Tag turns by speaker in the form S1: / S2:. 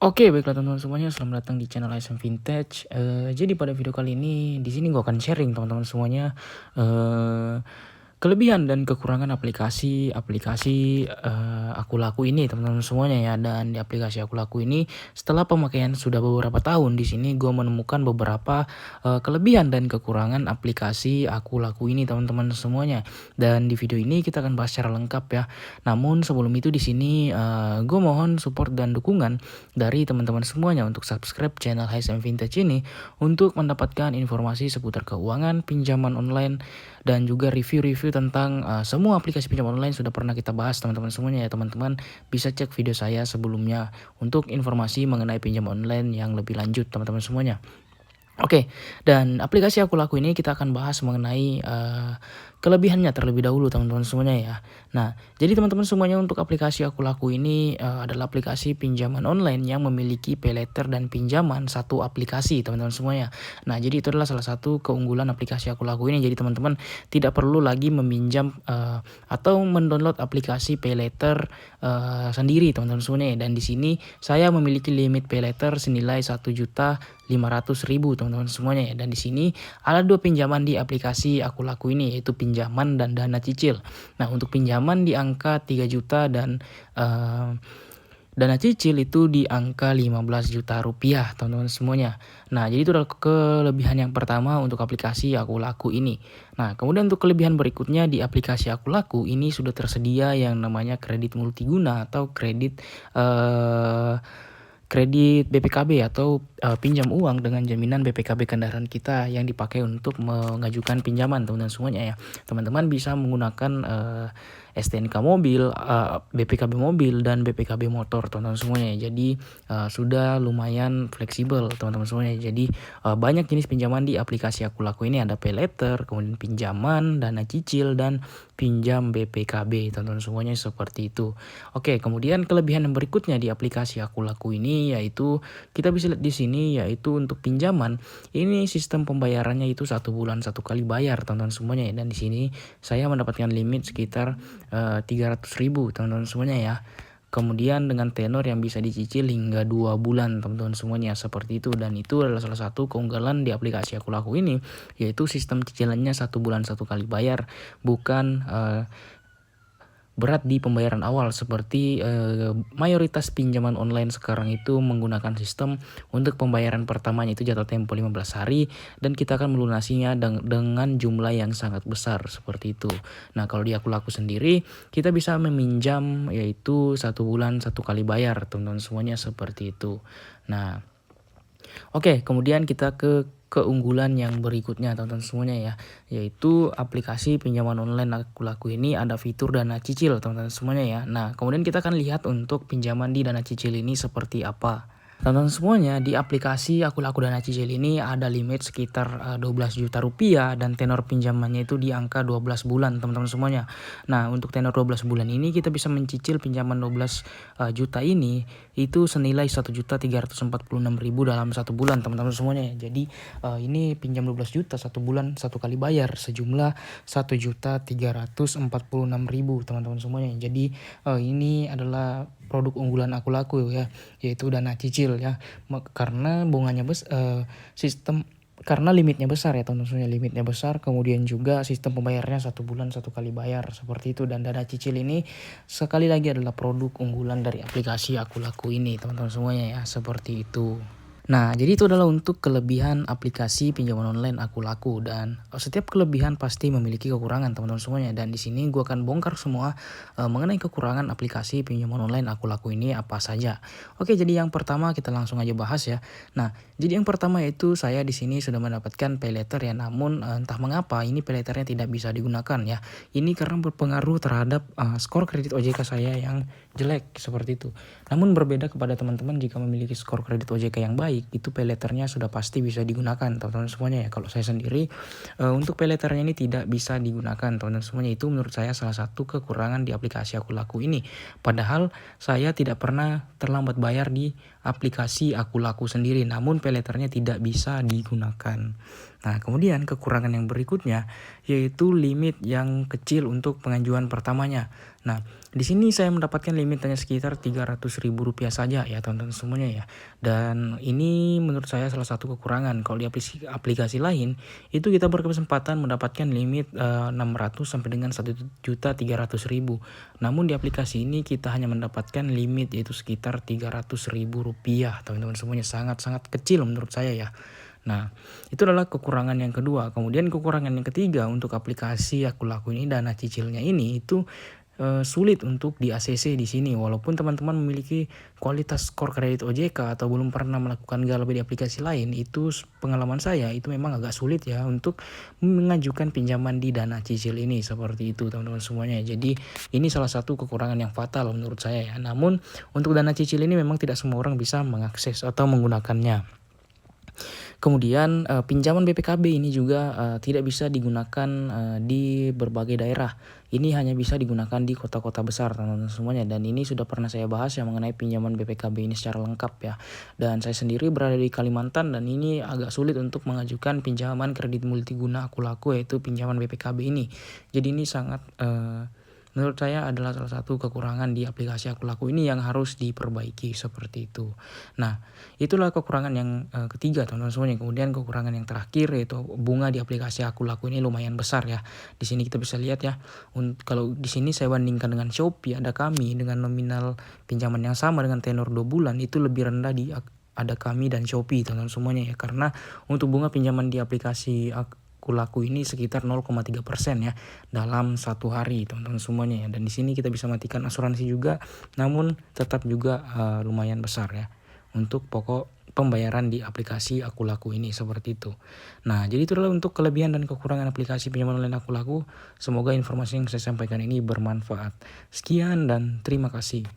S1: Oke, baiklah teman-teman semuanya, selamat datang di channel ASM Vintage. Jadi pada video kali ini, di sini gue akan sharing teman-teman semuanya, eee, kelebihan dan kekurangan aplikasi Aku Laku ini teman-teman semuanya ya. Dan di aplikasi Aku Laku ini, setelah pemakaian sudah beberapa tahun, di sini gue menemukan beberapa, kelebihan dan kekurangan aplikasi Aku Laku ini teman-teman semuanya. Dan di video ini kita akan bahas secara lengkap ya. Namun sebelum itu di sini, gue mohon support dan dukungan dari teman-teman semuanya untuk subscribe channel HSM Vintage ini untuk mendapatkan informasi seputar keuangan, pinjaman online, dan juga review-review tentang semua aplikasi pinjaman online sudah pernah kita bahas teman-teman semuanya ya. Teman-teman bisa cek video saya sebelumnya untuk informasi mengenai pinjaman online yang lebih lanjut teman-teman semuanya. Oke, dan aplikasi Aku Laku ini kita akan bahas mengenai, kelebihannya terlebih dahulu teman-teman semuanya ya. Nah, jadi teman-teman semuanya untuk aplikasi Aku Laku ini, adalah aplikasi pinjaman online yang memiliki paylater dan pinjaman satu aplikasi teman-teman semuanya. Nah, jadi itu adalah salah satu keunggulan aplikasi Aku Laku ini. Jadi teman-teman tidak perlu lagi meminjam, atau mendownload aplikasi paylater, sendiri teman-teman semuanya ya. Dan di sini saya memiliki limit paylater senilai 1.500.000 teman-teman semuanya ya. Dan di sini ada dua pinjaman di aplikasi Aku Laku ini, yaitu pinjaman dan dana cicil. Nah, untuk pinjaman di angka 3 juta dan dana cicil itu di angka 15 juta rupiah teman-teman semuanya. Nah, jadi itu adalah kelebihan yang pertama untuk aplikasi Aku Laku ini. Nah, kemudian untuk kelebihan berikutnya di aplikasi Aku Laku ini sudah tersedia yang namanya kredit multiguna atau kredit BPKB atau, pinjam uang dengan jaminan BPKB kendaraan kita yang dipakai untuk mengajukan pinjaman teman-teman semuanya ya. Teman-teman bisa menggunakan, STNK mobil, BPKB mobil, dan BPKB motor teman-teman semuanya ya. Jadi, sudah lumayan fleksibel teman-teman semuanya. Jadi, banyak jenis pinjaman di aplikasi Aku Laku ini, ada paylater, kemudian pinjaman, dana cicil, dan pinjam BPKB teman-teman semuanya seperti itu. Oke, kemudian kelebihan yang berikutnya di aplikasi Aku Laku ini yaitu kita bisa lihat di sini, yaitu untuk pinjaman ini sistem pembayarannya itu 1 bulan 1 kali bayar teman-teman semuanya ya. Dan di sini saya mendapatkan limit sekitar 300.000 teman-teman semuanya ya. Kemudian dengan tenor yang bisa dicicil hingga 2 bulan teman-teman semuanya seperti itu. Dan itu adalah salah satu keunggulan di aplikasi Aku Laku ini, yaitu sistem cicilannya 1 bulan 1 kali bayar, bukan berat di pembayaran awal seperti, mayoritas pinjaman online sekarang itu menggunakan sistem untuk pembayaran pertamanya itu jatuh tempo 15 hari dan kita akan melunasinya dengan jumlah yang sangat besar seperti itu. Nah, kalau di Aku Laku sendiri kita bisa meminjam yaitu 1 bulan 1 kali bayar teman-teman semuanya seperti itu. Nah, oke, kemudian kita ke keunggulan yang berikutnya teman-teman semuanya ya, yaitu aplikasi pinjaman online Aku Laku ini ada fitur dana cicil teman-teman semuanya ya. Nah, kemudian kita akan lihat untuk pinjaman di dana cicil ini seperti apa. Teman-teman semuanya, di aplikasi Aku Laku Dana Cicil ini ada limit sekitar 12 juta rupiah dan tenor pinjamannya itu di angka 12 bulan teman-teman semuanya. Nah, untuk tenor 12 bulan ini kita bisa mencicil pinjaman 12 juta ini itu senilai 1.346.000 dalam 1 bulan teman-teman semuanya ya. Jadi ini pinjam 12 juta 1 bulan 1 kali bayar sejumlah 1.346.000 teman-teman semuanya. Jadi ini adalah produk unggulan Aku Laku ya, yaitu dana cicil ya. Karena karena limitnya besar ya teman-teman semuanya, limitnya besar, kemudian juga sistem pembayarannya 1 bulan 1 kali bayar seperti itu. Dan dana cicil ini sekali lagi adalah produk unggulan dari aplikasi Aku Laku ini teman-teman semuanya ya, seperti itu. Nah, jadi itu adalah untuk kelebihan aplikasi pinjaman online Aku Laku. Dan setiap kelebihan pasti memiliki kekurangan teman-teman semuanya. Dan di sini gue akan bongkar semua mengenai kekurangan aplikasi pinjaman online Aku Laku ini apa saja. Oke, jadi yang pertama kita langsung aja bahas ya. Nah, jadi yang pertama yaitu saya di sini sudah mendapatkan paylater ya. Namun entah mengapa ini paylaternya tidak bisa digunakan ya. Ini karena berpengaruh terhadap skor kredit OJK saya yang jelek seperti itu. Namun berbeda kepada teman-teman jika memiliki skor kredit OJK yang baik, itu payletternya sudah pasti bisa digunakan teman-teman semuanya ya. Kalau saya sendiri untuk payletternya ini tidak bisa digunakan teman-teman semuanya. Itu menurut saya salah satu kekurangan di aplikasi Aku Laku ini. Padahal saya tidak pernah terlambat bayar di aplikasi Aku Laku sendiri, namun payletternya tidak bisa digunakan. Nah, kemudian kekurangan yang berikutnya yaitu limit yang kecil untuk pengajuan pertamanya. Nah, di sini saya mendapatkan limit hanya sekitar Rp300.000 saja ya teman-teman semuanya ya. Dan ini menurut saya salah satu kekurangan. Kalau di aplikasi lain itu kita berkesempatan mendapatkan limit 600 sampai dengan 1.300.000. Namun di aplikasi ini kita hanya mendapatkan limit yaitu sekitar Rp300.000 teman-teman semuanya, sangat-sangat kecil menurut saya ya. Nah, itu adalah kekurangan yang kedua. Kemudian kekurangan yang ketiga untuk aplikasi Aku Laku ini, dana cicilnya ini itu sulit untuk di ACC di sini. Walaupun teman-teman memiliki kualitas skor kredit OJK atau belum pernah melakukan galbay di aplikasi lain, itu pengalaman saya itu memang agak sulit ya untuk mengajukan pinjaman di dana cicil ini, seperti itu teman-teman semuanya. Jadi ini salah satu kekurangan yang fatal menurut saya ya. Namun untuk dana cicil ini memang tidak semua orang bisa mengakses atau menggunakannya. Kemudian pinjaman BPKB ini juga tidak bisa digunakan di berbagai daerah. Ini hanya bisa digunakan di kota-kota besar teman-teman semuanya. Dan ini sudah pernah saya bahas yang mengenai pinjaman BPKB ini secara lengkap ya. Dan saya sendiri berada di Kalimantan dan ini agak sulit untuk mengajukan pinjaman kredit multiguna Aku Laku, yaitu pinjaman BPKB ini. Jadi ini sangat menurut saya adalah salah satu kekurangan di aplikasi Aku Laku ini yang harus diperbaiki, seperti itu. Nah, itulah kekurangan yang ketiga teman-teman semuanya. Kemudian kekurangan yang terakhir yaitu bunga di aplikasi Aku Laku ini lumayan besar ya. Di sini kita bisa lihat ya. Kalau di sini saya bandingkan dengan Shopee, ada Kami dengan nominal pinjaman yang sama dengan tenor 2 bulan itu lebih rendah di ada Kami dan Shopee teman-teman semuanya ya. Karena untuk bunga pinjaman di aplikasi Aku Laku ini sekitar 0,3% ya dalam satu hari teman-teman semuanya ya. Dan di sini kita bisa matikan asuransi juga, namun tetap juga lumayan besar ya untuk pokok pembayaran di aplikasi Aku Laku ini, seperti itu. Nah, jadi itu adalah untuk kelebihan dan kekurangan aplikasi pinjaman online Aku Laku. Semoga informasi yang saya sampaikan ini bermanfaat. Sekian dan terima kasih.